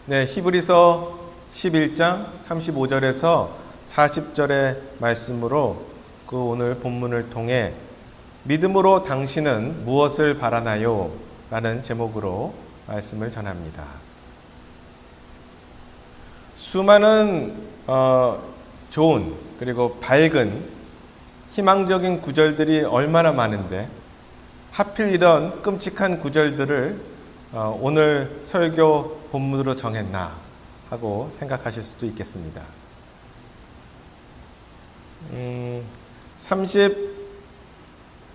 네, 히브리서 11장 35절에서 40절의 말씀으로 그 오늘 본문을 통해 믿음으로 당신은 무엇을 바라나요? 라는 제목으로 말씀을 전합니다. 수많은 좋은 그리고 밝은 희망적인 구절들이 얼마나 많은데 하필 이런 끔찍한 구절들을 오늘 설교 본문으로 정했나 하고 생각하실 수도 있겠습니다. 36절,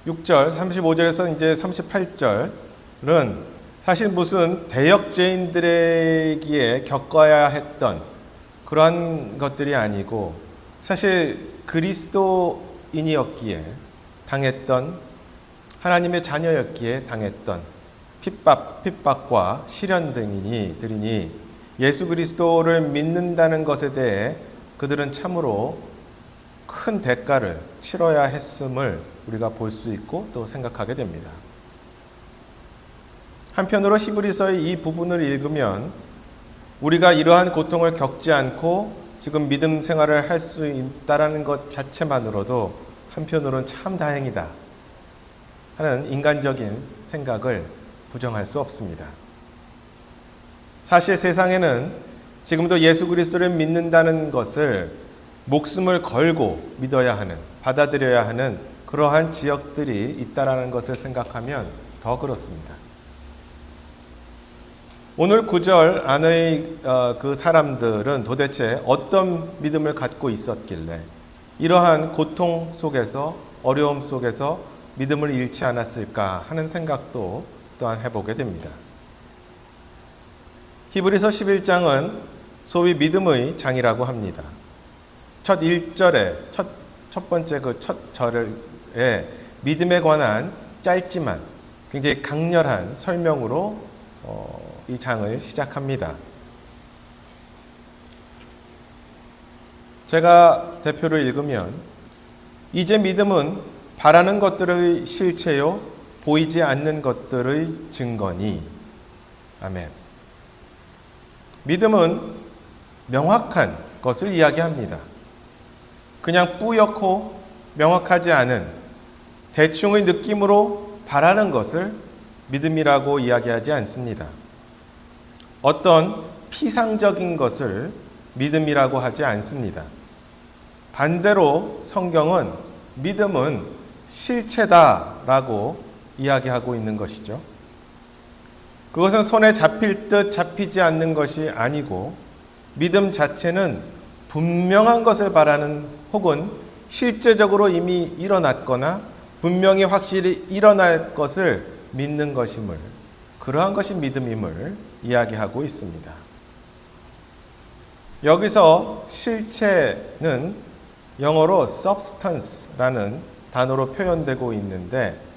35절에서 이제 38절은 사실 무슨 대역죄인들에게 겪어야 했던 그러한 것들이 아니고 사실 그리스도인이었기에 당했던 하나님의 자녀였기에 당했던 핍박과 시련 등이니 예수 그리스도를 믿는다는 것에 대해 그들은 참으로 큰 대가를 치러야 했음을 우리가 볼 수 있고 또 생각하게 됩니다. 한편으로 히브리서의 이 부분을 읽으면 우리가 이러한 고통을 겪지 않고 지금 믿음 생활을 할 수 있다는 것 자체만으로도 한편으로는 참 다행이다 하는 인간적인 생각을 부정할 수 없습니다. 사실 세상에는 지금도 예수 그리스도를 믿는다는 것을 목숨을 걸고 믿어야 하는, 받아들여야 하는 그러한 지역들이 있다는 것을 생각하면 더 그렇습니다. 오늘 9절 안의 그 사람들은 도대체 어떤 믿음을 갖고 있었길래 이러한 고통 속에서 어려움 속에서 믿음을 잃지 않았을까 하는 생각도 또한 해보게 됩니다. 히브리서 11장은 소위 믿음의 장이라고 합니다. 첫 1절에 첫 번째 그 첫 절에 믿음에 관한 짧지만 굉장히 강렬한 설명으로 이 장을 시작합니다. 제가 대표로 읽으면 이제 믿음은 바라는 것들의 실체요 보이지 않는 것들의 증거니. 아멘. 믿음은 명확한 것을 이야기합니다. 그냥 뿌옇고 명확하지 않은 대충의 느낌으로 바라는 것을 믿음이라고 이야기하지 않습니다. 어떤 피상적인 것을 믿음이라고 하지 않습니다. 반대로 성경은 믿음은 실체다라고 이야기하고 있는 것이죠. 그것은 손에 잡힐 듯 잡히지 않는 것이 아니고 믿음 자체는 분명한 것을 바라는 혹은 실제적으로 이미 일어났거나 분명히 확실히 일어날 것을 믿는 것임을, 그러한 것이 믿음임을 이야기하고 있습니다. 여기서 실체는 영어로 substance라는 단어로 표현되고 있는데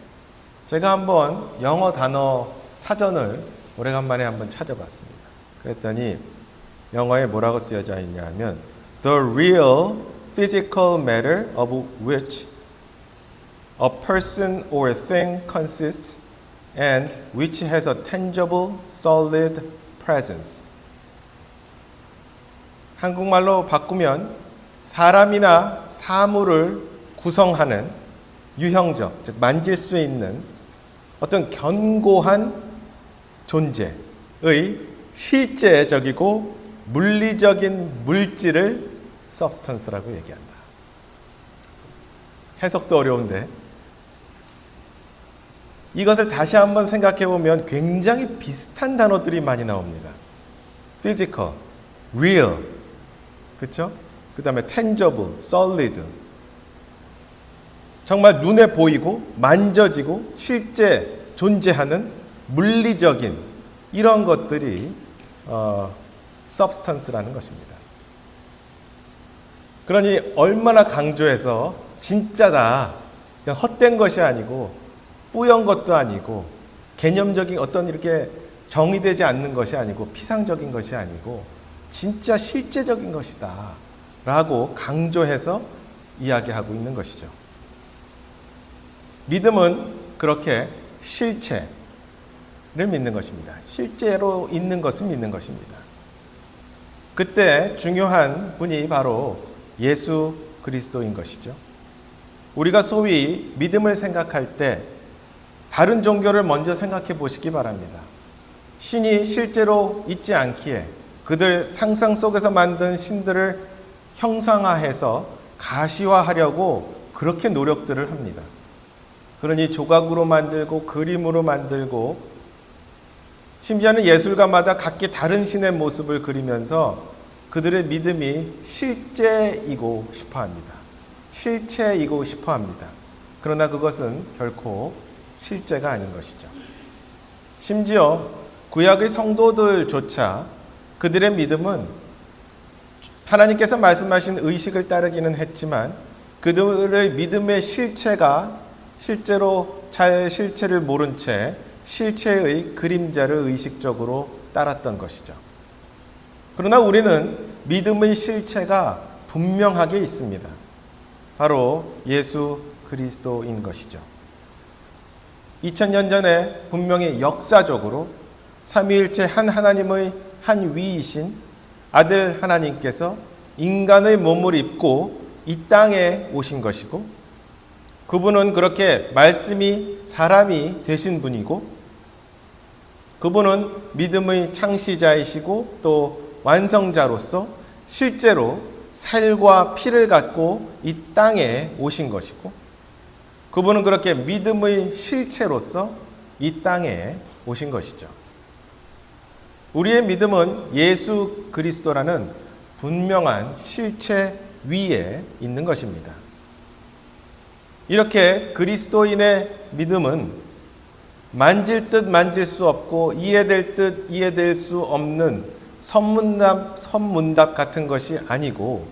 제가 한번 영어 단어 사전을 오래간만에 한번 찾아봤습니다. 그랬더니 영어에 뭐라고 쓰여져 있냐면 The real physical matter of which a person or thing consists and which has a tangible, solid presence. 한국말로 바꾸면 사람이나 사물을 구성하는 유형적, 즉 만질 수 있는 어떤 견고한 존재의 실제적이고 물리적인 물질을 substance라고 얘기한다. 해석도 어려운데 이것을 다시 한번 생각해 보면 굉장히 비슷한 단어들이 많이 나옵니다. physical, real, 그렇죠? 그 다음에 tangible, solid. 정말 눈에 보이고 만져지고 실제 존재하는 물리적인 이런 것들이 substance라는 것입니다. 그러니 얼마나 강조해서 진짜다, 그냥 헛된 것이 아니고 뿌연 것도 아니고 개념적인 어떤 이렇게 정의되지 않는 것이 아니고 피상적인 것이 아니고 진짜 실제적인 것이다 라고 강조해서 이야기하고 있는 것이죠. 믿음은 그렇게 실체를 믿는 것입니다. 실제로 있는 것을 믿는 것입니다. 그때 중요한 분이 바로 예수 그리스도인 것이죠. 우리가 소위 믿음을 생각할 때 다른 종교를 먼저 생각해 보시기 바랍니다. 신이 실제로 있지 않기에 그들 상상 속에서 만든 신들을 형상화해서 가시화하려고 그렇게 노력들을 합니다. 그러니 조각으로 만들고 그림으로 만들고 심지어는 예술가마다 각기 다른 신의 모습을 그리면서 그들의 믿음이 실제이고 싶어합니다. 실체이고 싶어합니다. 그러나 그것은 결코 실제가 아닌 것이죠. 심지어 구약의 성도들조차 그들의 믿음은 하나님께서 말씀하신 의식을 따르기는 했지만 그들의 믿음의 실체가 실제로 잘 실체를 모른 채 실체의 그림자를 의식적으로 따랐던 것이죠. 그러나 우리는 믿음의 실체가 분명하게 있습니다. 바로 예수 그리스도인 것이죠. 2000년 전에 분명히 역사적으로 삼위일체 한 하나님의 한 위이신 아들 하나님께서 인간의 몸을 입고 이 땅에 오신 것이고 그분은 그렇게 말씀이 사람이 되신 분이고 그분은 믿음의 창시자이시고 또 완성자로서 실제로 살과 피를 갖고 이 땅에 오신 것이고 그분은 그렇게 믿음의 실체로서 이 땅에 오신 것이죠. 우리의 믿음은 예수 그리스도라는 분명한 실체 위에 있는 것입니다. 이렇게 그리스도인의 믿음은 만질 듯 만질 수 없고 이해될 듯 이해될 수 없는 선문답 같은 것이 아니고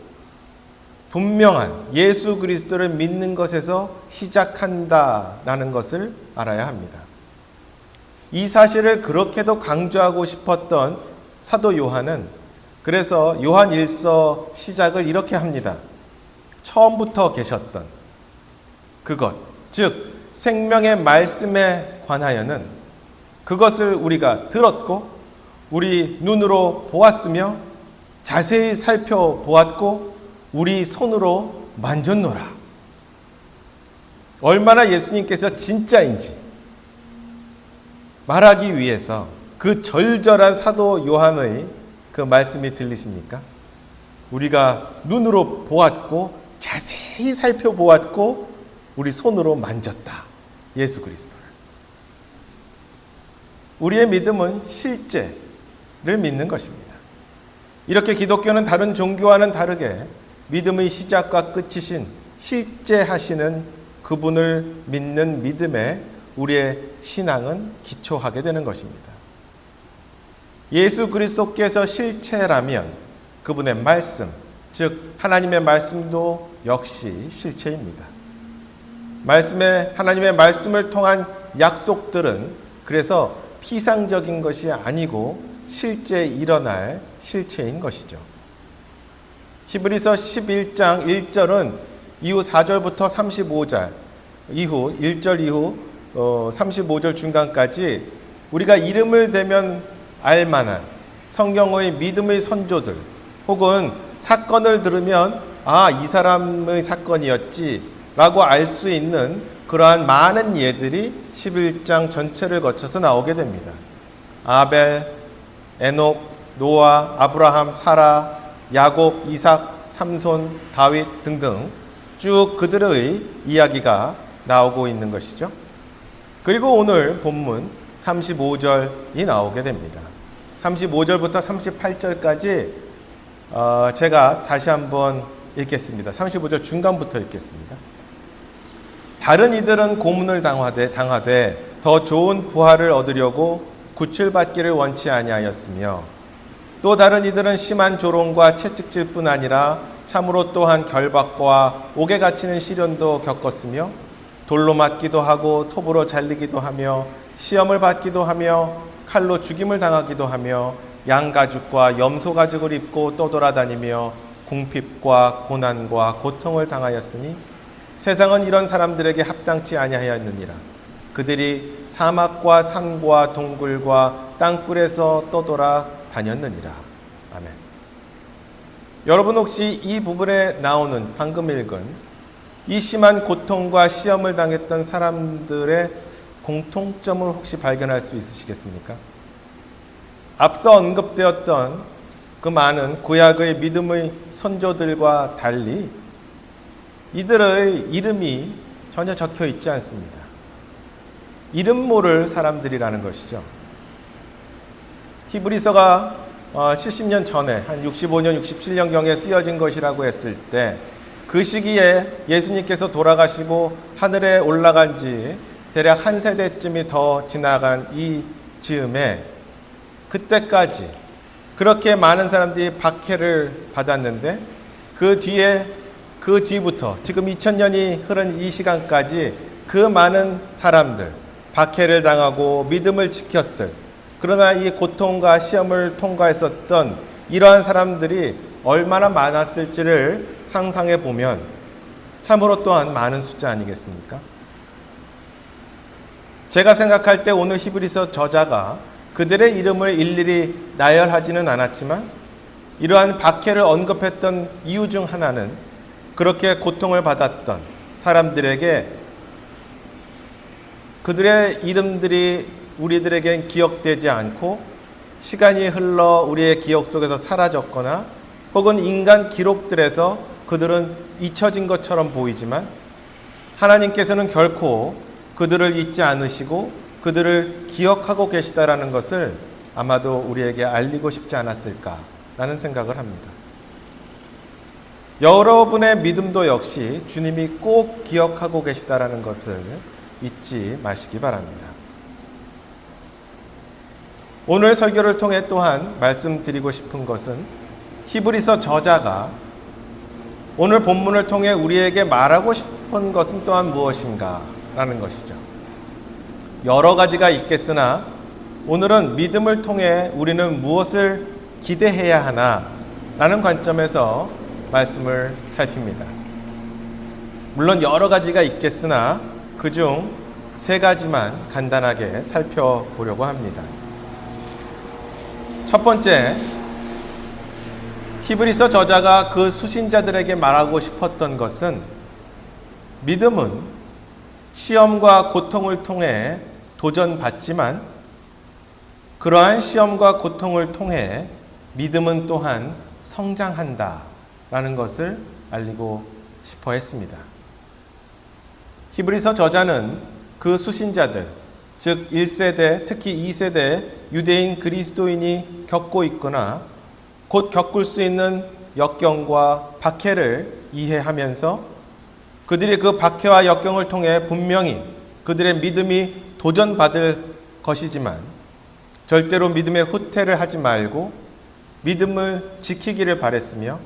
분명한 예수 그리스도를 믿는 것에서 시작한다라는 것을 알아야 합니다. 이 사실을 그렇게도 강조하고 싶었던 사도 요한은 그래서 요한 1서 시작을 이렇게 합니다. 처음부터 계셨던 그것, 즉 생명의 말씀에 관하여는 그것을 우리가 들었고 우리 눈으로 보았으며 자세히 살펴보았고 우리 손으로 만졌노라. 얼마나 예수님께서 진짜인지 말하기 위해서 그 절절한 사도 요한의 그 말씀이 들리십니까? 우리가 눈으로 보았고 자세히 살펴보았고 우리 손으로 만졌다. 예수 그리스도를. 우리의 믿음은 실제를 믿는 것입니다. 이렇게 기독교는 다른 종교와는 다르게 믿음의 시작과 끝이신 실제하시는 그분을 믿는 믿음에 우리의 신앙은 기초하게 되는 것입니다. 예수 그리스도께서 실체라면 그분의 말씀, 즉 하나님의 말씀도 역시 실체입니다. 하나님의 말씀을 통한 약속들은 그래서 피상적인 것이 아니고 실제 일어날 실체인 것이죠. 히브리서 11장 1절은 이후 4절부터 35절 이후 1절 이후 35절 중간까지 우리가 이름을 대면 알만한 성경의 믿음의 선조들 혹은 사건을 들으면 이 사람의 사건이었지 라고 알 수 있는 그러한 많은 예들이 11장 전체를 거쳐서 나오게 됩니다. 아벨, 에녹, 노아, 아브라함, 사라, 야곱, 이삭, 삼손, 다윗 등등 쭉 그들의 이야기가 나오고 있는 것이죠. 그리고 오늘 본문 35절이 나오게 됩니다. 35절부터 38절까지 제가 다시 한번 읽겠습니다. 35절 중간부터 읽겠습니다. 다른 이들은 고문을 당하되 더 좋은 부활을 얻으려고 구출받기를 원치 아니하였으며 또 다른 이들은 심한 조롱과 채찍질뿐 아니라 참으로 또한 결박과 옥에 갇히는 시련도 겪었으며 돌로 맞기도 하고 톱으로 잘리기도 하며 시험을 받기도 하며 칼로 죽임을 당하기도 하며 양가죽과 염소가죽을 입고 떠돌아다니며 궁핍과 고난과 고통을 당하였으니 세상은 이런 사람들에게 합당치 아니하였느니라. 그들이 사막과 산과 동굴과 땅굴에서 떠돌아 다녔느니라. 아멘. 여러분 혹시 이 부분에 나오는 방금 읽은 이 심한 고통과 시험을 당했던 사람들의 공통점을 혹시 발견할 수 있으시겠습니까? 앞서 언급되었던 그 많은 구약의 믿음의 선조들과 달리 이들의 이름이 전혀 적혀 있지 않습니다. 이름 모를 사람들이라는 것이죠. 히브리서가 70년 전에 한 65년, 67년경에 쓰여진 것이라고 했을 때 그 시기에 예수님께서 돌아가시고 하늘에 올라간 지 대략 한 세대쯤이 더 지나간 이 즈음에 그때까지 그렇게 많은 사람들이 박해를 받았는데 그 뒤부터 지금 2000년이 흐른 이 시간까지 그 많은 사람들, 박해를 당하고 믿음을 지켰을, 그러나 이 고통과 시험을 통과했었던 이러한 사람들이 얼마나 많았을지를 상상해 보면 참으로 또한 많은 숫자 아니겠습니까? 제가 생각할 때 오늘 히브리서 저자가 그들의 이름을 일일이 나열하지는 않았지만 이러한 박해를 언급했던 이유 중 하나는 그렇게 고통을 받았던 사람들에게 그들의 이름들이 우리들에겐 기억되지 않고 시간이 흘러 우리의 기억 속에서 사라졌거나 혹은 인간 기록들에서 그들은 잊혀진 것처럼 보이지만 하나님께서는 결코 그들을 잊지 않으시고 그들을 기억하고 계시다라는 것을 아마도 우리에게 알리고 싶지 않았을까라는 생각을 합니다. 여러분의 믿음도 역시 주님이 꼭 기억하고 계시다라는 것을 잊지 마시기 바랍니다. 오늘 설교를 통해 또한 말씀드리고 싶은 것은 히브리서 저자가 오늘 본문을 통해 우리에게 말하고 싶은 것은 또한 무엇인가 라는 것이죠. 여러 가지가 있겠으나 오늘은 믿음을 통해 우리는 무엇을 기대해야 하나 라는 관점에서 말씀을 살핍니다. 물론 여러 가지가 있겠으나 그중 세 가지만 간단하게 살펴보려고 합니다. 첫 번째, 히브리서 저자가 그 수신자들에게 말하고 싶었던 것은 믿음은 시험과 고통을 통해 도전받지만 그러한 시험과 고통을 통해 믿음은 또한 성장한다 라는 것을 알리고 싶어 했습니다. 히브리서 저자는 그 수신자들, 즉 1세대, 특히 2세대 유대인 그리스도인이 겪고 있거나 곧 겪을 수 있는 역경과 박해를 이해하면서 그들이 그 박해와 역경을 통해 분명히 그들의 믿음이 도전받을 것이지만 절대로 믿음의 후퇴를 하지 말고 믿음을 지키기를 바랬으며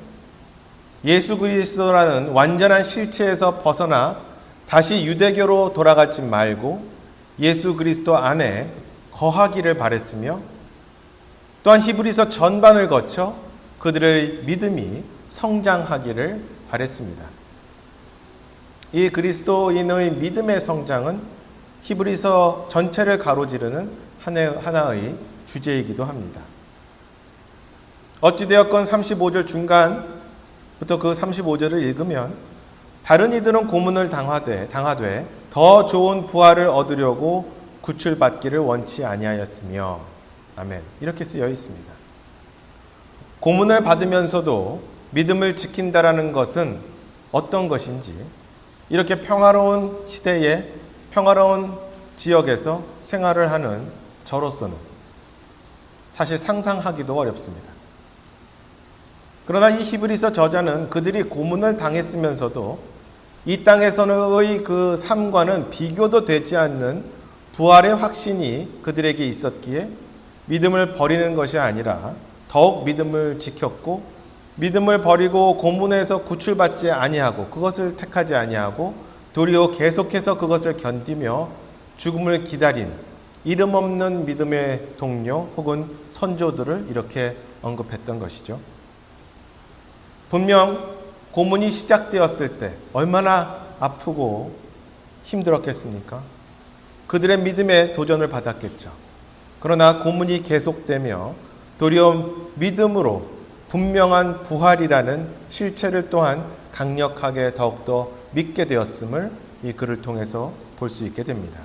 예수 그리스도라는 완전한 실체에서 벗어나 다시 유대교로 돌아가지 말고 예수 그리스도 안에 거하기를 바랬으며 또한 히브리서 전반을 거쳐 그들의 믿음이 성장하기를 바랬습니다. 이 그리스도인의 믿음의 성장은 히브리서 전체를 가로지르는 하나의 주제이기도 합니다. 어찌되었건 35절 중간부터 그 35절을 읽으면 다른 이들은 고문을 당하되 더 좋은 부활을 얻으려고 구출받기를 원치 아니하였으며 아멘. 이렇게 쓰여 있습니다. 고문을 받으면서도 믿음을 지킨다라는 것은 어떤 것인지 이렇게 평화로운 시대에 평화로운 지역에서 생활을 하는 저로서는 사실 상상하기도 어렵습니다. 그러나 이 히브리서 저자는 그들이 고문을 당했으면서도 이 땅에서의 그 삶과는 비교도 되지 않는 부활의 확신이 그들에게 있었기에 믿음을 버리는 것이 아니라 더욱 믿음을 지켰고 믿음을 버리고 고문에서 구출받지 아니하고 그것을 택하지 아니하고 도리어 계속해서 그것을 견디며 죽음을 기다린 이름 없는 믿음의 동료 혹은 선조들을 이렇게 언급했던 것이죠. 분명 고문이 시작되었을 때 얼마나 아프고 힘들었겠습니까? 그들의 믿음에 도전을 받았겠죠. 그러나 고문이 계속되며 도리어 믿음으로 분명한 부활이라는 실체를 또한 강력하게 더욱더 믿게 되었음을 이 글을 통해서 볼 수 있게 됩니다.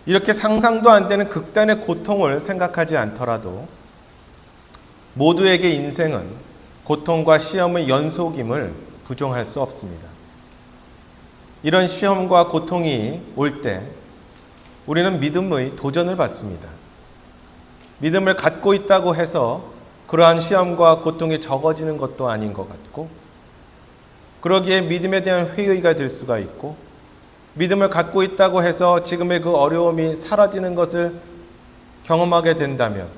이렇게 상상도 안 되는 극단의 고통을 생각하지 않더라도 모두에게 인생은 고통과 시험의 연속임을 부정할 수 없습니다. 이런 시험과 고통이 올 때 우리는 믿음의 도전을 받습니다. 믿음을 갖고 있다고 해서 그러한 시험과 고통이 적어지는 것도 아닌 것 같고, 그러기에 믿음에 대한 회의가 될 수가 있고, 믿음을 갖고 있다고 해서 지금의 그 어려움이 사라지는 것을 경험하게 된다면,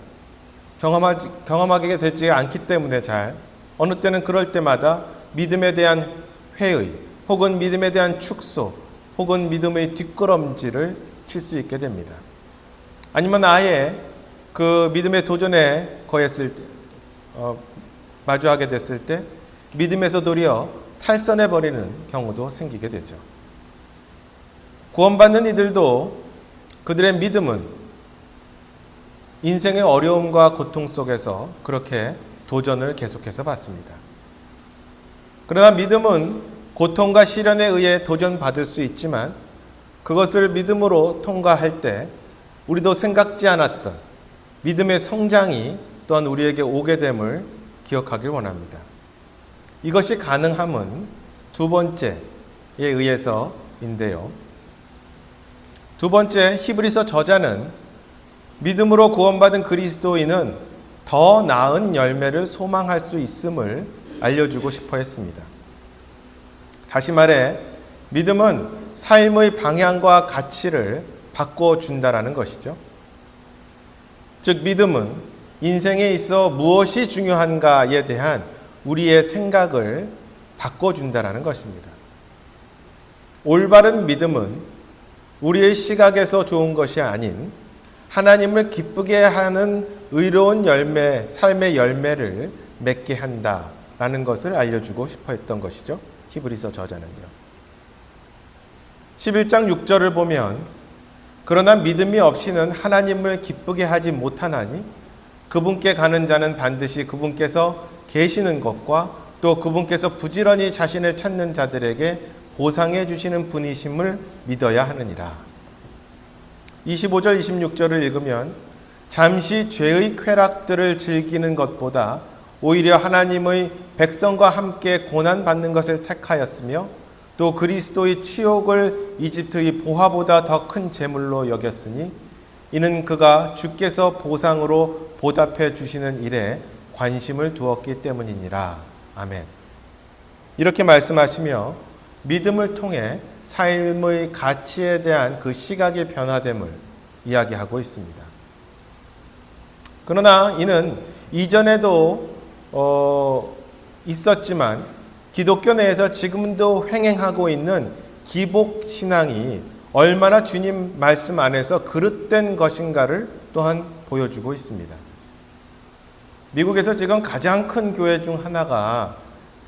경험하게 되지 않기 때문에 어느 때는 그럴 때마다 믿음에 대한 회의, 혹은 믿음에 대한 축소, 혹은 믿음의 뒷걸음질을 칠 수 있게 됩니다. 아니면 아예 그 믿음의 도전에 마주하게 됐을 때 믿음에서 도리어 탈선해버리는 경우도 생기게 되죠. 구원받는 이들도 그들의 믿음은 인생의 어려움과 고통 속에서 그렇게 도전을 계속해서 받습니다. 그러나 믿음은 고통과 시련에 의해 도전받을 수 있지만 그것을 믿음으로 통과할 때 우리도 생각지 않았던 믿음의 성장이 또한 우리에게 오게 됨을 기억하길 원합니다. 이것이 가능함은 두 번째에 의해서인데요. 두 번째, 히브리서 저자는 믿음으로 구원받은 그리스도인은 더 나은 열매를 소망할 수 있음을 알려주고 싶어 했습니다. 다시 말해, 믿음은 삶의 방향과 가치를 바꿔준다라는 것이죠. 즉, 믿음은 인생에 있어 무엇이 중요한가에 대한 우리의 생각을 바꿔준다라는 것입니다. 올바른 믿음은 우리의 시각에서 좋은 것이 아닌 하나님을 기쁘게 하는 의로운 열매, 삶의 열매를 맺게 한다라는 것을 알려주고 싶어 했던 것이죠. 히브리서 저자는요. 11장 6절을 보면 그러나 믿음이 없이는 하나님을 기쁘게 하지 못하나니 그분께 가는 자는 반드시 그분께서 계시는 것과 또 그분께서 부지런히 자신을 찾는 자들에게 보상해 주시는 분이심을 믿어야 하느니라. 25절 26절을 읽으면 잠시 죄의 쾌락들을 즐기는 것보다 오히려 하나님의 백성과 함께 고난받는 것을 택하였으며 또 그리스도의 치욕을 이집트의 보화보다 더 큰 재물로 여겼으니 이는 그가 주께서 보상으로 보답해 주시는 일에 관심을 두었기 때문이니라. 아멘. 이렇게 말씀하시며 믿음을 통해 삶의 가치에 대한 그 시각의 변화됨을 이야기하고 있습니다. 그러나 이는 이전에도 있었지만 기독교 내에서 지금도 횡행하고 있는 기복신앙이 얼마나 주님 말씀 안에서 그릇된 것인가를 또한 보여주고 있습니다. 미국에서 지금 가장 큰 교회 중 하나가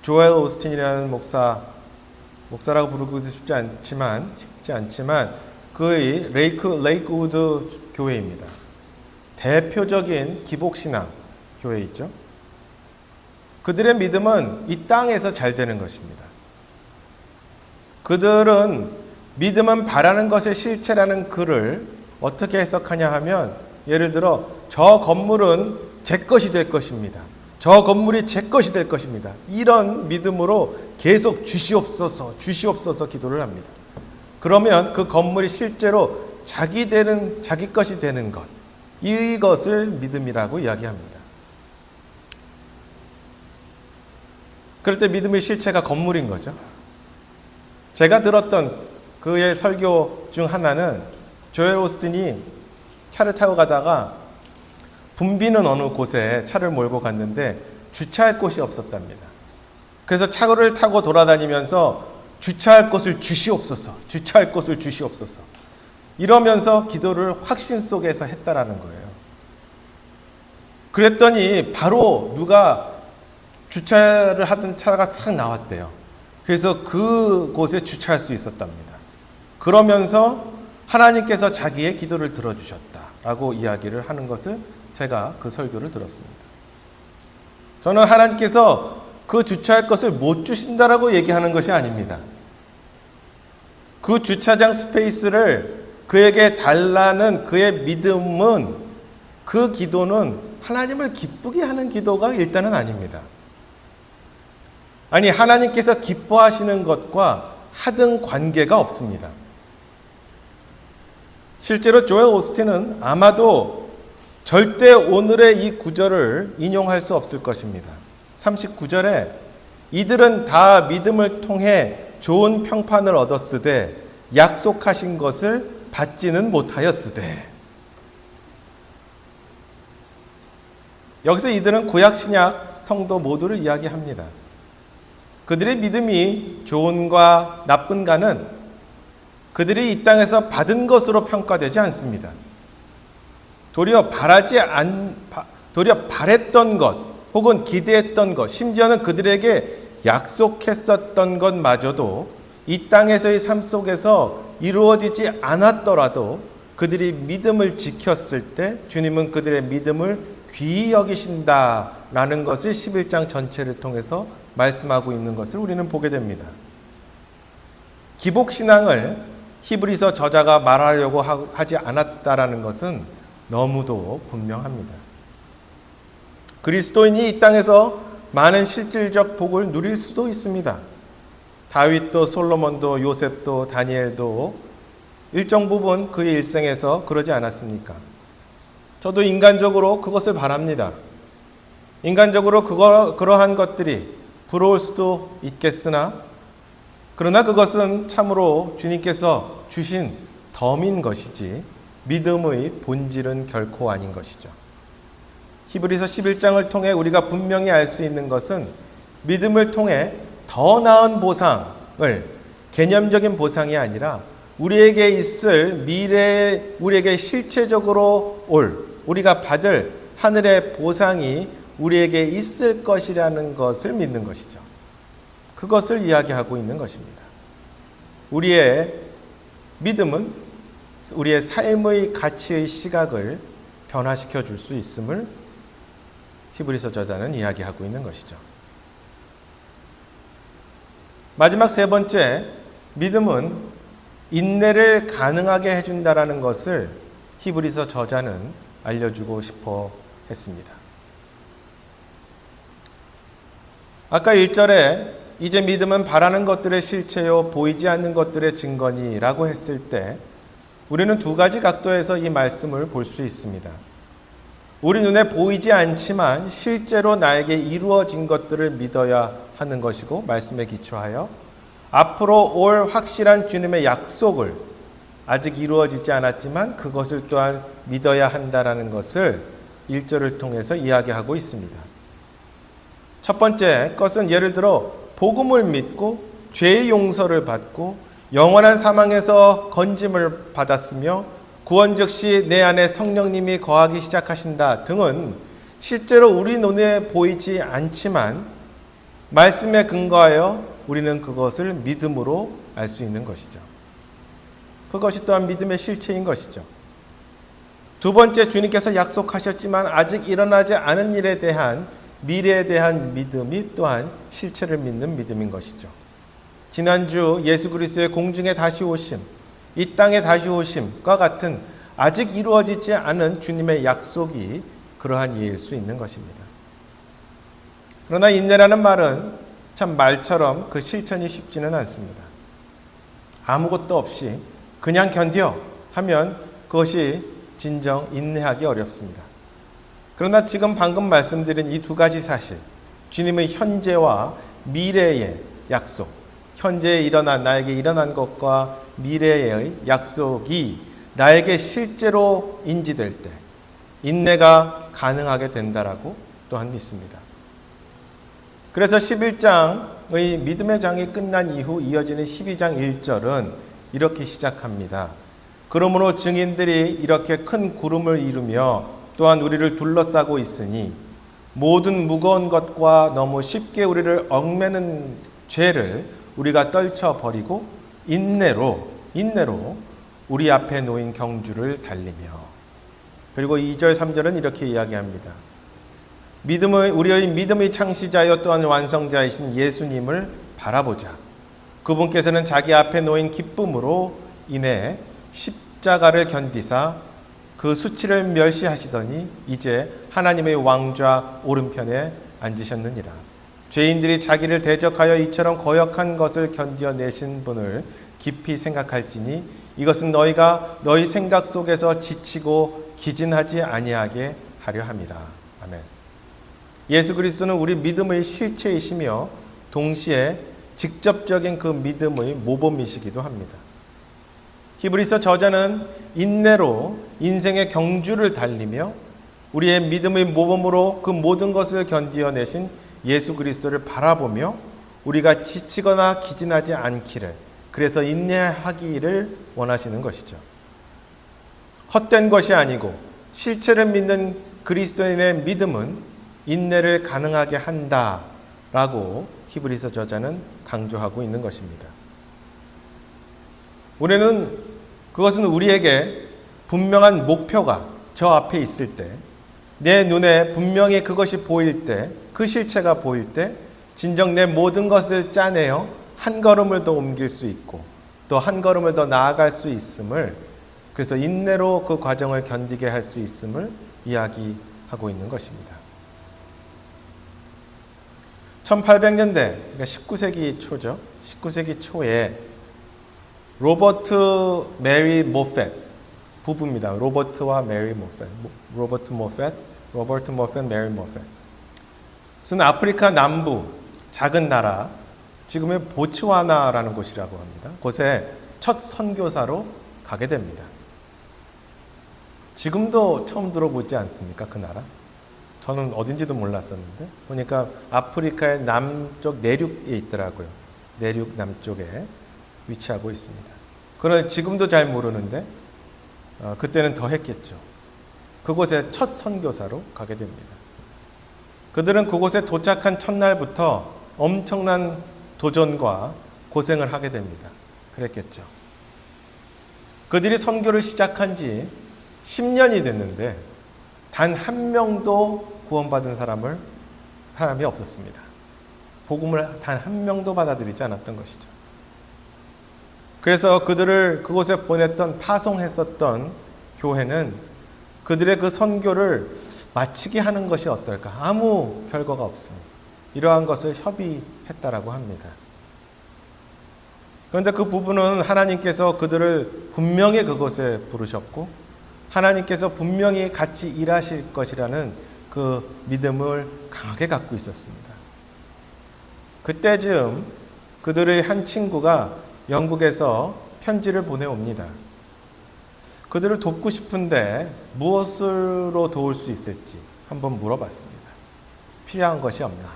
조엘 오스틴이라는 목사라고 부르기도 쉽지 않지만 그의 레이크우드 교회입니다. 대표적인 기복신앙 교회 있죠. 그들의 믿음은 이 땅에서 잘 되는 것입니다. 그들은 믿음은 바라는 것의 실체라는 글을 어떻게 해석하냐 하면 예를 들어 저 건물은 제 것이 될 것입니다. 저 건물이 제 것이 될 것입니다. 이런 믿음으로 계속 주시옵소서 기도를 합니다. 그러면 그 건물이 실제로 자기 것이 되는 것, 이것을 믿음이라고 이야기합니다. 그럴 때 믿음의 실체가 건물인 거죠. 제가 들었던 그의 설교 중 하나는 조엘 오스틴이 차를 타고 가다가 붐비는 어느 곳에 차를 몰고 갔는데 주차할 곳이 없었답니다. 그래서 차를 타고 돌아다니면서 주차할 곳을 주시옵소서 이러면서 기도를 확신 속에서 했다라는 거예요. 그랬더니 바로 누가 주차를 하던 차가 싹 나왔대요. 그래서 그곳에 주차할 수 있었답니다. 그러면서 하나님께서 자기의 기도를 들어주셨다라고 이야기를 하는 것을 제가 그 설교를 들었습니다. 저는 하나님께서 그 주차할 것을 못 주신다라고 얘기하는 것이 아닙니다. 그 주차장 스페이스를 그에게 달라는 그의 믿음은, 그 기도는 하나님을 기쁘게 하는 기도가 일단은 아닙니다. 아니, 하나님께서 기뻐하시는 것과 하등 관계가 없습니다. 실제로 조엘 오스틴은 아마도 절대 오늘의 이 구절을 인용할 수 없을 것입니다. 39절에 이들은 다 믿음을 통해 좋은 평판을 얻었으되 약속하신 것을 받지는 못하였으되. 여기서 이들은 구약 신약 성도 모두를 이야기합니다. 그들의 믿음이 좋은가 나쁜가는 그들이 이 땅에서 받은 것으로 평가되지 않습니다. 도리어 바랬던 것, 혹은 기대했던 것, 심지어는 그들에게 약속했었던 것마저도 이 땅에서의 삶 속에서 이루어지지 않았더라도 그들이 믿음을 지켰을 때 주님은 그들의 믿음을 귀히 여기신다라는 것을 11장 전체를 통해서 말씀하고 있는 것을 우리는 보게 됩니다. 기복신앙을 히브리서 저자가 말하려고 하지 않았다라는 것은 너무도 분명합니다. 그리스도인이 이 땅에서 많은 실질적 복을 누릴 수도 있습니다. 다윗도 솔로몬도 요셉도 다니엘도 일정 부분 그의 일생에서 그러지 않았습니까? 저도 인간적으로 그것을 바랍니다. 인간적으로 그러한 것들이 부러울 수도 있겠으나, 그러나 그것은 참으로 주님께서 주신 덤인 것이지 믿음의 본질은 결코 아닌 것이죠. 히브리서 11장을 통해 우리가 분명히 알 수 있는 것은 믿음을 통해 더 나은 보상을, 개념적인 보상이 아니라 우리에게 있을 미래에 우리에게 실체적으로 우리가 받을 하늘의 보상이 우리에게 있을 것이라는 것을 믿는 것이죠. 그것을 이야기하고 있는 것입니다. 우리의 믿음은 우리의 삶의 가치의 시각을 변화시켜 줄 수 있음을 히브리서 저자는 이야기하고 있는 것이죠. 마지막 세 번째, 믿음은 인내를 가능하게 해준다라는 것을 히브리서 저자는 알려주고 싶어 했습니다. 아까 1절에 이제 믿음은 바라는 것들의 실체요 보이지 않는 것들의 증거니라고 했을 때 우리는 두 가지 각도에서 이 말씀을 볼 수 있습니다. 우리 눈에 보이지 않지만 실제로 나에게 이루어진 것들을 믿어야 하는 것이고, 말씀에 기초하여 앞으로 올 확실한 주님의 약속을 아직 이루어지지 않았지만 그것을 또한 믿어야 한다라는 것을 1절을 통해서 이야기하고 있습니다. 첫 번째 것은 예를 들어 복음을 믿고 죄의 용서를 받고 영원한 사망에서 건짐을 받았으며 구원 즉시 내 안에 성령님이 거하기 시작하신다 등은 실제로 우리 눈에 보이지 않지만 말씀에 근거하여 우리는 그것을 믿음으로 알 수 있는 것이죠. 그것이 또한 믿음의 실체인 것이죠. 두 번째, 주님께서 약속하셨지만 아직 일어나지 않은 일에 대한 미래에 대한 믿음이 또한 실체를 믿는 믿음인 것이죠. 지난주 예수 그리스도의 공중에 다시 오심, 이 땅에 다시 오심과 같은 아직 이루어지지 않은 주님의 약속이 그러한 이해일 수 있는 것입니다. 그러나 인내라는 말은 참 말처럼 그 실천이 쉽지는 않습니다. 아무것도 없이 그냥 견뎌 하면 그것이 진정 인내하기 어렵습니다. 그러나 지금 방금 말씀드린 이 두 가지 사실, 주님의 현재와 미래의 약속, 현재에 나에게 일어난 것과 미래의 약속이 나에게 실제로 인지될 때 인내가 가능하게 된다라고 또한 믿습니다. 그래서 11장의 믿음의 장이 끝난 이후 이어지는 12장 1절은 이렇게 시작합니다. 그러므로 증인들이 이렇게 큰 구름을 이루며 또한 우리를 둘러싸고 있으니 모든 무거운 것과 너무 쉽게 우리를 얽매는 죄를 우리가 떨쳐버리고 인내로 우리 앞에 놓인 경주를 달리며. 그리고 2절 3절은 이렇게 이야기합니다. 우리의 믿음의 창시자여 또한 완성자이신 예수님을 바라보자. 그분께서는 자기 앞에 놓인 기쁨으로 인해 십자가를 견디사 그 수치를 멸시하시더니 이제 하나님의 왕좌 오른편에 앉으셨느니라. 죄인들이 자기를 대적하여 이처럼 거역한 것을 견뎌내신 분을 깊이 생각할지니 이것은 너희가 너희 생각 속에서 지치고 기진하지 아니하게 하려 함이라. 아멘. 예수 그리스도는 우리 믿음의 실체이시며 동시에 직접적인 그 믿음의 모범이시기도 합니다. 히브리서 저자는 인내로 인생의 경주를 달리며 우리의 믿음의 모범으로 그 모든 것을 견디어내신 예수 그리스도를 바라보며 우리가 지치거나 기진하지 않기를, 그래서 인내하기를 원하시는 것이죠. 헛된 것이 아니고 실체를 믿는 그리스도인의 믿음은 인내를 가능하게 한다라고 히브리서 저자는 강조하고 있는 것입니다. 그것은 우리에게 분명한 목표가 저 앞에 있을 때, 내 눈에 분명히 그것이 보일 때, 그 실체가 보일 때 진정 내 모든 것을 짜내어 한 걸음을 더 옮길 수 있고 또 한 걸음을 더 나아갈 수 있음을, 그래서 인내로 그 과정을 견디게 할 수 있음을 이야기하고 있는 것입니다. 1800년대, 그러니까 19세기 초죠. 19세기 초에 로버트 메리 모펫 부부입니다. 로버트와 메리 모펫. 로버트 모펫, 메리 모펫. 그것은 아프리카 남부 작은 나라, 지금의 보츠와나라는 곳이라고 합니다. 곳에 첫 선교사로 가게 됩니다. 지금도 처음 들어보지 않습니까? 그 나라? 저는 어딘지도 몰랐었는데 보니까 아프리카의 남쪽 내륙에 있더라고요. 내륙 남쪽에 위치하고 있습니다. 그러나 지금도 잘 모르는데 그때는 더 했겠죠. 그곳에 첫 선교사로 가게 됩니다. 그들은 그곳에 도착한 첫날부터 엄청난 도전과 고생을 하게 됩니다. 그랬겠죠. 그들이 선교를 시작한 지 10년이 됐는데 단 한 명도 구원받은 사람이 없었습니다. 복음을 단 한 명도 받아들이지 않았던 것이죠. 그래서 그들을 그곳에 파송했었던 교회는 그들의 그 선교를 마치게 하는 것이 어떨까? 아무 결과가 없으니 이러한 것을 협의했다라고 합니다. 그런데 그 부부는 하나님께서 그들을 분명히 그곳에 부르셨고 하나님께서 분명히 같이 일하실 것이라는 그 믿음을 강하게 갖고 있었습니다. 그때쯤 그들의 한 친구가 영국에서 편지를 보내옵니다. 그들을 돕고 싶은데 무엇으로 도울 수 있을지 한번 물어봤습니다. 필요한 것이 없나?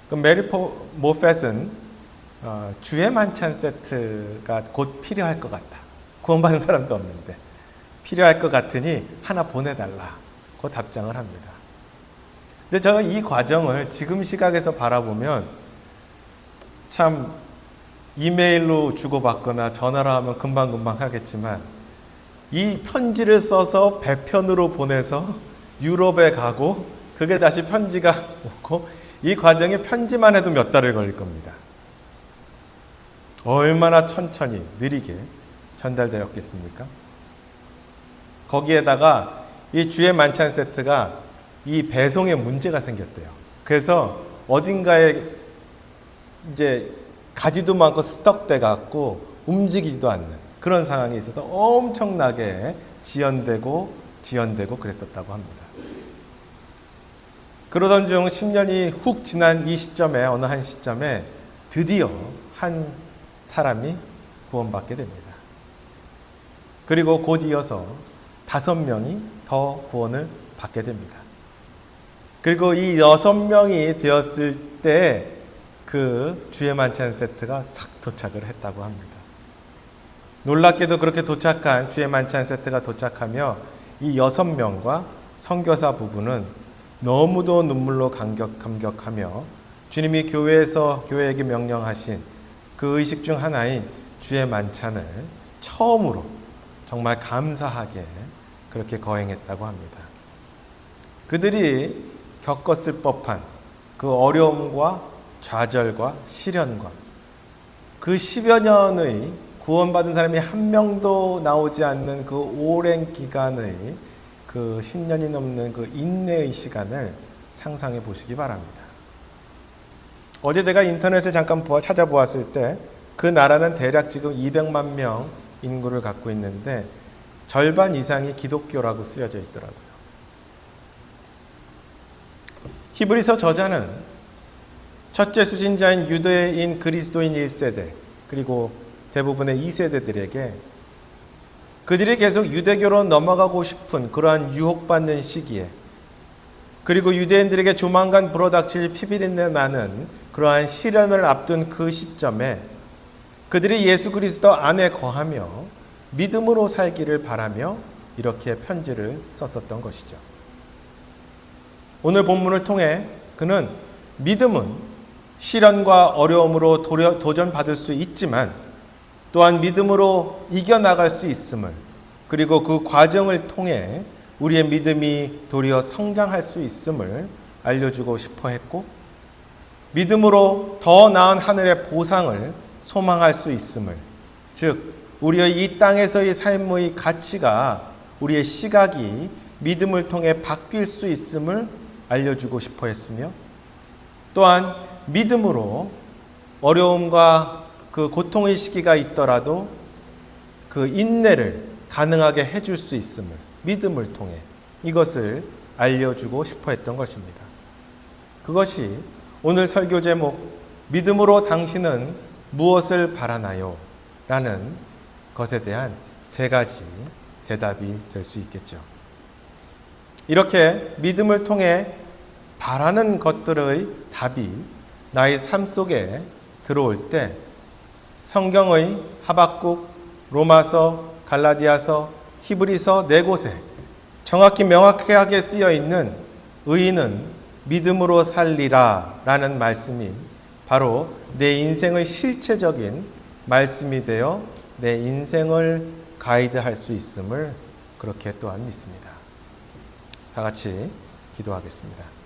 그럼 메리 모펫은 주의 만찬 세트가 곧 필요할 것 같다. 구원받은 사람도 없는데 필요할 것 같으니 하나 보내달라고 답장을 합니다. 근데 제가 이 과정을 지금 시각에서 바라보면 참 이메일로 주고받거나 전화로 하면 금방금방 하겠지만 이 편지를 써서 배편으로 보내서 유럽에 가고 그게 다시 편지가 오고 이 과정에 편지만 해도 몇 달을 걸릴 겁니다. 얼마나 천천히 느리게 전달되었겠습니까? 거기에다가 이 주의 만찬 세트가 이 배송에 문제가 생겼대요. 그래서 어딘가에 이제 가지도 많고 스떡돼 갖고 움직이지도 않는 그런 상황이 있어서 엄청나게 지연되고 그랬었다고 합니다. 그러던 중 10년이 훅 지난 이 시점에 어느 한 시점에 드디어 한 사람이 구원받게 됩니다. 그리고 곧 이어서 5명이 더 구원을 받게 됩니다. 그리고 이 6명이 되었을 때 그 주의 만찬 세트가 싹 도착을 했다고 합니다. 놀랍게도 그렇게 도착한 주의 만찬 세트가 도착하며 이 6명과 선교사 부부는 너무도 눈물로 감격하며 주님이 교회에게 명령하신 그 의식 중 하나인 주의 만찬을 처음으로 정말 감사하게 그렇게 거행했다고 합니다. 그들이 겪었을 법한 그 어려움과 좌절과 시련과 그 10여 년의 구원받은 사람이 한 명도 나오지 않는 그 오랜 기간의 그 10년이 넘는 그 인내의 시간을 상상해 보시기 바랍니다. 어제 제가 인터넷을 잠깐 찾아보았을 때 그 나라는 대략 지금 200만 명 인구를 갖고 있는데 절반 이상이 기독교라고 쓰여져 있더라고요. 히브리서 저자는 첫째 수신자인 유대인 그리스도인 1세대 그리고 대부분의 2세대들에게 그들이 계속 유대교로 넘어가고 싶은 그러한 유혹받는 시기에 그리고 유대인들에게 조만간 불어닥칠 피비린내 나는 그러한 시련을 앞둔 그 시점에 그들이 예수 그리스도 안에 거하며 믿음으로 살기를 바라며 이렇게 편지를 썼었던 것이죠. 오늘 본문을 통해 그는 믿음은 시련과 어려움으로 도전받을 수 있지만 또한 믿음으로 이겨나갈 수 있음을 그리고 그 과정을 통해 우리의 믿음이 도리어 성장할 수 있음을 알려주고 싶어 했고 믿음으로 더 나은 하늘의 보상을 소망할 수 있음을 즉 우리의 이 땅에서의 삶의 가치가 우리의 시각이 믿음을 통해 바뀔 수 있음을 알려주고 싶어 했으며 또한 믿음으로 어려움과 그 고통의 시기가 있더라도 그 인내를 가능하게 해줄 수 있음을 믿음을 통해 이것을 알려주고 싶어 했던 것입니다. 그것이 오늘 설교 제목 믿음으로 당신은 무엇을 바라나요? 라는 것에 대한 세 가지 대답이 될 수 있겠죠. 이렇게 믿음을 통해 바라는 것들의 답이 나의 삶 속에 들어올 때 성경의 하박국, 로마서, 갈라디아서, 히브리서 네 곳에 정확히 명확하게 쓰여 있는 의인은 믿음으로 살리라 라는 말씀이 바로 내 인생의 실체적인 말씀이 되어 내 인생을 가이드할 수 있음을 그렇게 또한 믿습니다. 다 같이 기도하겠습니다.